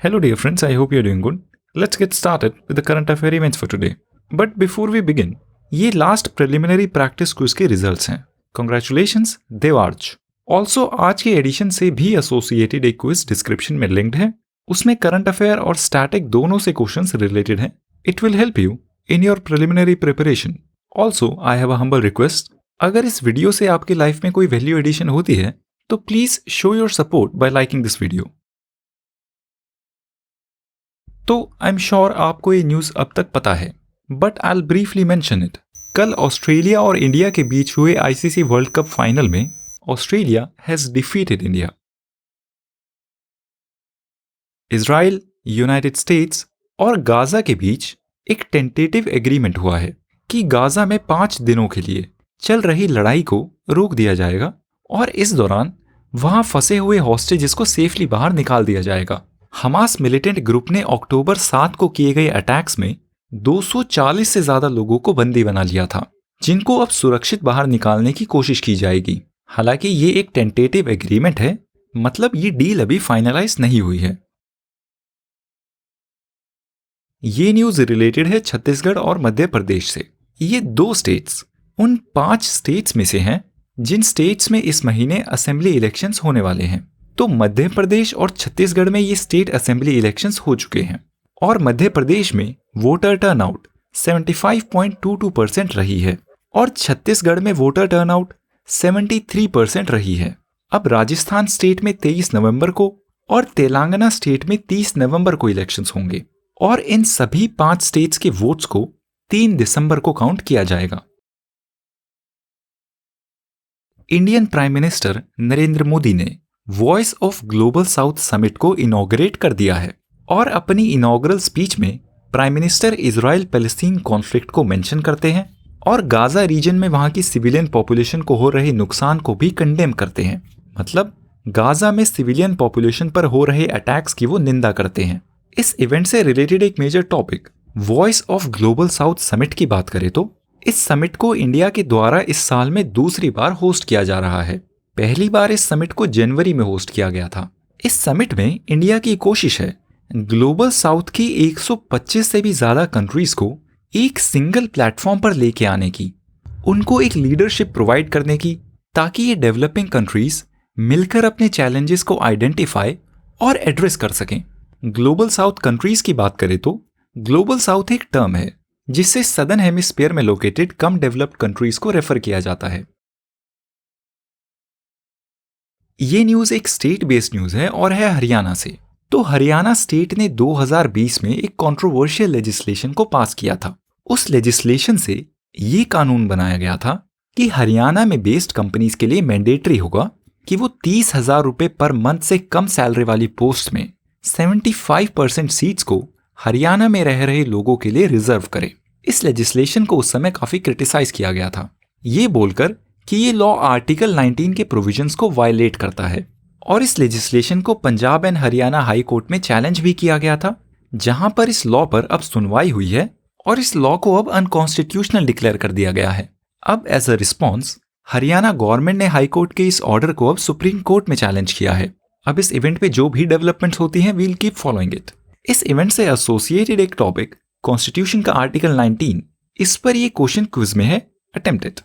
Hello, dear friends. I hope you're doing good. Let's get started with the current affair events for today. But before we begin, ये last preliminary practice quiz के results हैं. Congratulations, देवार्ज. Also आज के addition से भी associated एक quiz description में linked है. उसमें करंट अफेयर और स्टैटिक दोनों से क्वेश्चंस रिलेटेड हैं. It will help you in your preliminary preparation. Also I have a humble request. अगर इस वीडियो से आपकी लाइफ में कोई वैल्यू एडिशन होती है तो please show your support bye liking this video. तो आई एम श्योर आपको ये न्यूज़ अब तक पता है, but I will briefly mention it. कल ऑस्ट्रेलिया और इंडिया के बीच हुए आईसीसी वर्ल्ड कप फाइनल में Australia has defeated India. Israel, United states और गाजा के बीच एक टेंटेटिव एग्रीमेंट हुआ है कि गाजा में 5 दिनों के लिए चल रही लड़ाई को रोक दिया जाएगा और इस दौरान वहां फंसे हुए हॉस्टेजेस को सेफली बाहर निकाल दिया जाएगा. हमास मिलिटेंट ग्रुप ने अक्टूबर 7 को किए गए अटैक्स में 240 से ज्यादा लोगों को बंदी बना लिया था, जिनको अब सुरक्षित बाहर निकालने की कोशिश की जाएगी. हालांकि ये एक टेंटेटिव एग्रीमेंट है, मतलब ये डील अभी फाइनलाइज नहीं हुई है. ये न्यूज रिलेटेड है छत्तीसगढ़ और मध्य प्रदेश से. ये 2 स्टेट्स उन 5 स्टेट्स में से हैं जिन स्टेट्स में इस महीने असेंबली इलेक्शंस होने वाले हैं. तो मध्य प्रदेश और छत्तीसगढ़ में ये स्टेट असेंबली इलेक्शंस हो चुके हैं और मध्य प्रदेश में वोटर टर्नआउट 75.22% रही है और छत्तीसगढ़ में वोटर टर्नआउट 73% रही है. अब राजस्थान स्टेट में 23 नवंबर को और तेलंगाना स्टेट में 30 नवंबर को इलेक्शंस होंगे और इन सभी 5 स्टेट्स के वोट्स को 3 दिसंबर को काउंट किया जाएगा. Indian prime minister Narendra Modi ने voice of global south summit को इनॉग्रेट कर दिया है और अपनी इनॉग्रल स्पीच में prime minister Israel Palestine conflict को मेंशन करते हैं और गाजा रीजन में वहां की सिविलियन पॉपुलेशन को हो रहे नुकसान को भी कंडेम करते हैं. मतलब गाजा में सिविलियन पॉपुलेशन पर हो रहे अटैक्स की वो निंदा करते हैं. इस इवेंट से रिलेटेड एक major topic voice of global south summit की बात करें तो इस समिट को इंडिया के द्वारा इस साल में दूसरी बार होस्ट किया जा रहा है. पहली बार इस समिट को जनवरी में होस्ट किया गया था. इस समिट में इंडिया की कोशिश है ग्लोबल साउथ की 125 से भी ज्यादा कंट्रीज को एक सिंगल प्लेटफॉर्म पर लेके आने की, उनको एक लीडरशिप प्रोवाइड करने की, ताकि ये डेवलपिंग कंट्रीज मिलकर अपने चैलेंजेस को आइडेंटिफाई और एड्रेस कर सकें. ग्लोबल साउथ कंट्रीज की बात करें तो ग्लोबल साउथ एक टर्म है जिससे सदर्न हेमिस्फीयर में लोकेटेड कम डेवलप्ड कंट्रीज को रेफर किया जाता है. ये न्यूज एक स्टेट बेस्ड न्यूज है और है हरियाणा से. तो हरियाणा स्टेट ने 2020 में एक कंट्रोवर्शियल लेजिस्लेशन को पास किया था. उस लेजिस्लेशन से ये कानून बनाया गया था कि हरियाणा में बेस्ड कंपनीज के लिए मैंडेटरी होगा कि वो 30,000 रुपए पर मंथ से कम सैलरी वाली पोस्ट में 75% सीट्स को हरियाणा में रह रहे लोगों के लिए रिजर्व करे. इस लेजिस्लेशन को उस समय काफी क्रिटिसाइज किया गया था, ये बोलकर कि ये लॉ आर्टिकल 19 के प्रोविजंस को वायलेट करता है. और इस लेजिस्लेशन को Punjab and Haryana high court में चैलेंज भी किया गया था, जहां पर इस लॉ पर अब सुनवाई हुई है और इस लॉ को अब अनकॉन्स्टिट्यूशनल डिक्लेयर कर दिया गया है. अब as a response Haryana government ने हाई कोर्ट के इस ऑर्डर को अब सुप्रीम कोर्ट में चैलेंज किया है. अब इस इवेंट पे जो भी डेवलपमेंट्स होती हैं वील कीप फॉलोइंग इट. इस इवेंट से एसोसिएटेड एक टॉपिक कॉन्स्टिट्यूशन का आर्टिकल 19, इस पर ये क्वेश्चन क्विज में है अटेम्प्टेड.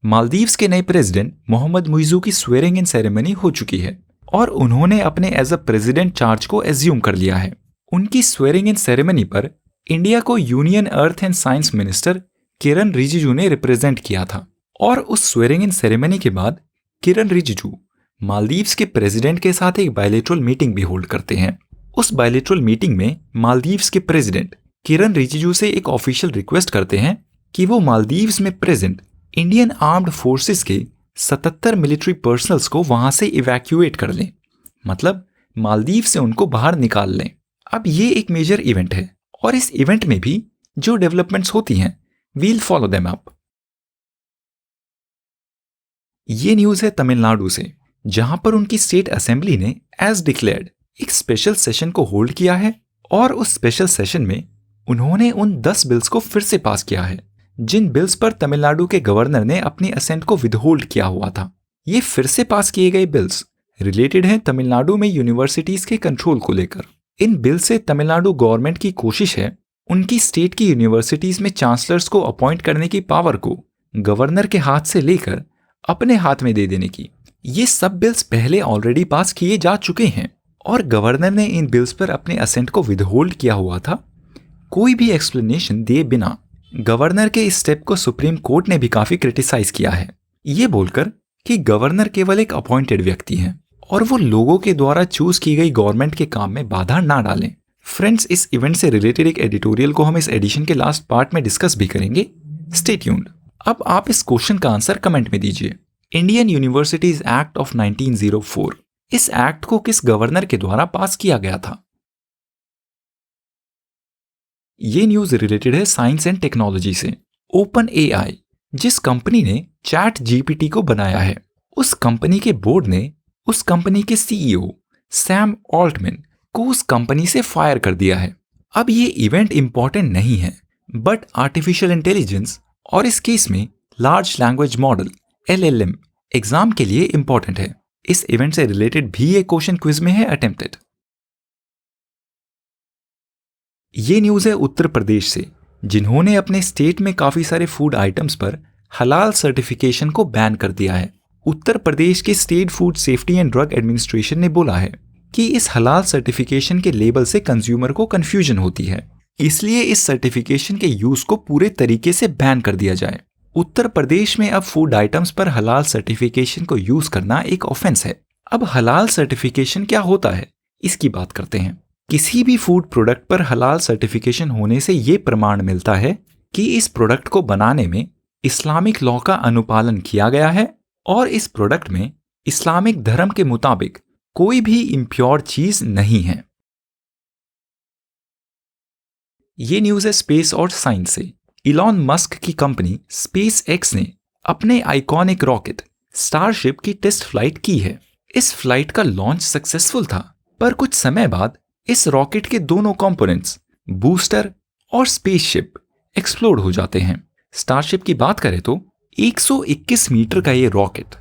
मालदीव्स के नए प्रेसिडेंट मोहम्मद मुइज़ू की स्वेरिंग इन सेरेमनी हो चुकी है और उन्होंने अपने एज अ प्रेसिडेंट चार्ज को एज्यूम कर लिया है. उनकी स्वेरिंग इन सेरेमनी पर इंडिया को union earth and science minister Kiren Rijiju ने रिप्रेजेंट किया था और उस स्वेरिंग इन सेरेमनी के बाद किरण रिजिजू मालदीव्स के प्रेसिडेंट के साथ एक बायलैटरल मीटिंग भी होल्ड करते हैं. उस बायलैटरल मीटिंग में मालदीव्स के प्रेसिडेंट किरण रिजिजू से एक ऑफिशियल रिक्वेस्ट करते हैं कि वो मालदीव्स में प्रेजेंट इंडियन आर्म्ड फोर्सेस के 77 मिलिट्री पर्सनल्स को वहां से इवैक्यूएट कर लें, मतलब मालदीव से उनको बाहर निकाल लें. अब ये एक मेजर इवेंट है और इस इवेंट में भी जो डेवलपमेंट्स होती हैं वील फॉलो देम अप. ये न्यूज है तमिलनाडु से, जहां पर उनकी स्टेट असेंबली ने एज डिक्लेयर्ड एक स्पेशल सेशन को होल्ड किया है और उस स्पेशल सेशन में उन्होंने उन 10 बिल्स को फिर से पास किया है जिन बिल्स पर तमिलनाडु के गवर्नर ने अपनी असेंट को विदहोल्ड किया हुआ था. ये फिर से पास किए गए बिल्स रिलेटेड है तमिलनाडु में यूनिवर्सिटीज के कंट्रोल को लेकर। इन बिल से तमिलनाडु गवर्नमेंट की कोशिश है उनकी स्टेट की यूनिवर्सिटीज में चांसलर्स को अपॉइंट करने की पावर को गवर्नर के हाथ से लेकर अपने हाथ में दे देने की। ये सब बिल्स पहले ऑलरेडी पास किए जा चुके हैं और गवर्नर ने इन बिल्स पर अपने असेंट को विदहोल्ड किया हुआ था। कोई भी एक्सप्लेनेशन दिए बिना गवर्नर के इस स्टेप को सुप्रीम कोर्ट ने भी काफी क्रिटिसाइज किया है, ये बोलकर कि गवर्नर केवल एक अपॉइंटेड व्यक्ति हैं और वो लोगों के द्वारा चूज की गई गवर्नमेंट के काम में बाधा ना डालें। फ्रेंड्स, इस इवेंट से रिलेटेड एक एडिटोरियल को हम इस एडिशन के लास्ट पार्ट में डिस्कस भी करेंगे। Stay tuned. अब आप इस क्वेश्चन का आंसर कमेंट में दीजिए। इंडियन यूनिवर्सिटीज एक्ट ऑफ 1904, इस एक्ट को किस गवर्नर के द्वारा पास किया गया था? ये न्यूज रिलेटेड है साइंस एंड टेक्नोलॉजी से। ओपन एआई, जिस कंपनी ने चैट जीपीटी को बनाया है, उस कंपनी के बोर्ड ने उस कंपनी के सीईओ सैम ऑल्टमैन को उस कंपनी से फायर कर दिया है। अब ये इवेंट इंपॉर्टेंट नहीं है, बट आर्टिफिशियल इंटेलिजेंस और इस केस में large language model LLM exam के लिए इंपॉर्टेंट है। इस इवेंट से रिलेटेड भी एक क्वेश्चन क्विज में है अटेम्प्टेड। ये न्यूज है उत्तर प्रदेश से, जिन्होंने अपने स्टेट में काफी सारे फूड आइटम्स पर हलाल सर्टिफिकेशन को बैन कर दिया है। उत्तर प्रदेश के state food safety and drug administration ने बोला है कि इस हलाल सर्टिफिकेशन के लेबल से कंज्यूमर को कंफ्यूजन होती है, इसलिए इस सर्टिफिकेशन के यूज को पूरे तरीके से बैन कर दिया जाए। उत्तर प्रदेश में अब फूड आइटम्स पर हलाल सर्टिफिकेशन को यूज करना एक ऑफेंस है। अब हलाल सर्टिफिकेशन क्या होता है, इसकी बात करते हैं। किसी भी फूड प्रोडक्ट पर हलाल सर्टिफिकेशन होने से ये प्रमाण मिलता है कि इस प्रोडक्ट को बनाने में इस्लामिक लॉ का अनुपालन किया गया है और इस प्रोडक्ट में इस्लामिक धर्म के मुताबिक कोई भी इम्प्योर चीज नहीं है। ये न्यूज है स्पेस और साइंस से। इलॉन मस्क की कंपनी स्पेस एक्स ने अपने आइकॉनिक रॉकेट स्टारशिप की टेस्ट फ्लाइट की है। इस फ्लाइट का लॉन्च सक्सेसफुल था, पर कुछ समय बाद इस रॉकेट के दोनों कंपोनेंट्स बूस्टर और स्पेसशिप एक्सप्लोड हो जाते हैं। स्टारशिप की बात करें तो 121 मीटर का ये रॉकेट,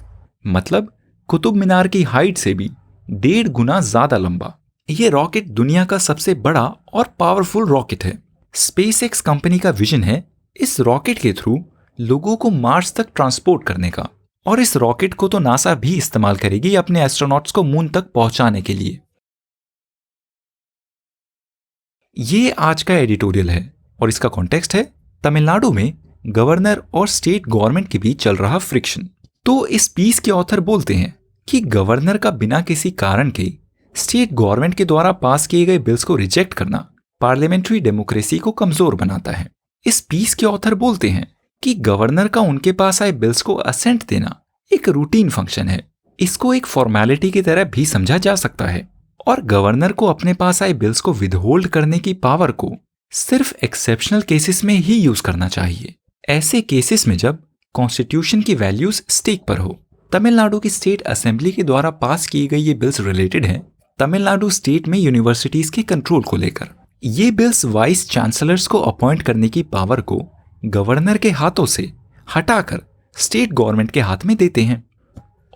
मतलब कुतुब मीनार की हाइट से भी 1.5 गुना ज्यादा लंबा, ये रॉकेट दुनिया का सबसे बड़ा और पावरफुल रॉकेट है। स्पेसएक्स कंपनी का विजन है इस रॉकेट के थ्रू लोगों को मार्स तक ट्रांसपोर्ट करने का, और इस रॉकेट को तो नासा भी इस्तेमाल करेगी अपने एस्ट्रोनॉट्स को मून तक पहुंचाने के लिए। ये आज का एडिटोरियल है और इसका कॉन्टेक्स्ट है तमिलनाडु में गवर्नर और स्टेट गवर्नमेंट के बीच चल रहा फ्रिक्शन। तो इस पीस के ऑथर बोलते हैं कि गवर्नर का बिना किसी कारण के स्टेट गवर्नमेंट के द्वारा पास किए गए बिल्स को रिजेक्ट करना पार्लियामेंट्री डेमोक्रेसी को कमजोर बनाता है। इस पीस के ऑथर बोलते हैं कि गवर्नर का उनके पास आए बिल्स को असेंट देना एक रूटीन फंक्शन है, इसको एक फॉर्मेलिटी की तरह भी समझा जा सकता है, और गवर्नर को अपने पास आए बिल्स को विदहोल्ड करने की पावर को सिर्फ एक्सेप्शनल केसेस में ही यूज करना चाहिए। ऐसे केसेस में जब कॉन्स्टिट्यूशन की वैल्यूज स्टेक पर हो। तमिलनाडु की स्टेट असेंबली के द्वारा पास की गई ये बिल्स रिलेटेड हैं तमिलनाडु स्टेट में यूनिवर्सिटीज के कंट्रोल को लेकर। ये बिल्स वाइस चांसलर्स को अपॉइंट करने की पावर को गवर्नर के हाथों से हटाकर स्टेट गवर्नमेंट के हाथ में देते हैं,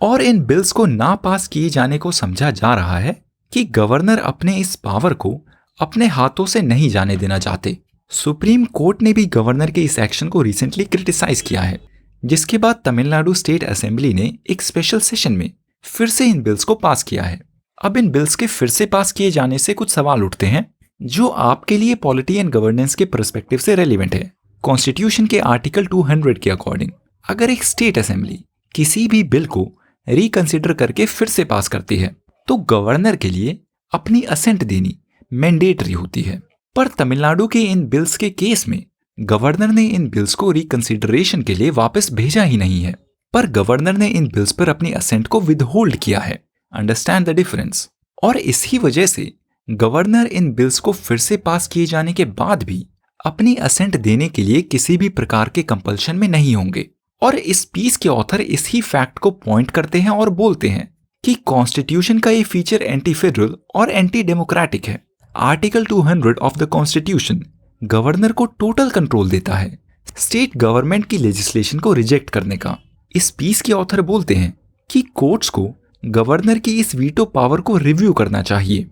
और इन बिल्स को ना पास किए जाने को समझा जा रहा है कि गवर्नर अपने इस पावर को अपने हाथों से नहीं जाने देना चाहते। सुप्रीम कोर्ट ने भी गवर्नर के इस एक्शन को रिसेंटली क्रिटिसाइज किया है, जिसके बाद तमिलनाडु स्टेट असेंबली ने एक स्पेशल सेशन में फिर से इन बिल्स को पास किया है। अब इन बिल्स के फिर से पास किए जाने से कुछ सवाल उठते हैं जो आपके लिए पॉलिटी एंड गवर्नेंस के पर्सपेक्टिव से रेलिवेंट है। कॉन्स्टिट्यूशन के आर्टिकल 200 के अकॉर्डिंग अगर एक स्टेट असेंबली किसी भी बिल को रिकंसिडर करके फिर से पास करती है तो गवर्नर के लिए अपनी असेंट देनी मैंडेटरी होती है। पर तमिलनाडु के इन बिल्स के केस में गवर्नर ने इन बिल्स को रिकंसिडरेशन के लिए वापस भेजा ही नहीं है, पर गवर्नर ने इन बिल्स पर अपनी असेंट को विदहोल्ड किया है। Understand the difference. और इसी वजह से गवर्नर इन बिल्स को फिर से पास किए जाने के बाद भी अपनी असेंट देने के लिए किसी भी प्रकार के कंपल्शन में नहीं होंगे। और इस पीस के ऑथर इसी फैक्ट को पॉइंट करते हैं और बोलते हैं कि कॉन्स्टिट्यूशन का ये फीचर एंटी फेडरल और एंटी डेमोक्रेटिक है। Article 200 of the constitution governor को टोटल कंट्रोल देता है स्टेट गवर्नमेंट की लेजिस्लेशन को रिजेक्ट करने का। इस पीस के ऑथर बोलते हैं कि कोर्ट्स को गवर्नर की इस वीटो पावर को रिव्यू करना चाहिए,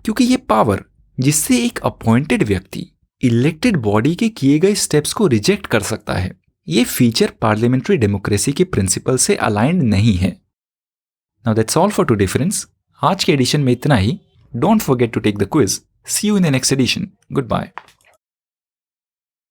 क्योंकि ये पावर जिससे एक अपॉइंटेड व्यक्ति इलेक्टेड बॉडी के किए गए स्टेप्स को रिजेक्ट कर सकता है, ये फीचर पार्लियामेंट्री डेमोक्रेसी के प्रिंसिपल से अलाइंड नहीं है। Now that's all for today friends. आज के एडिशन में इतना ही। Don't forget to take the quiz. See you in the next edition. Good bye.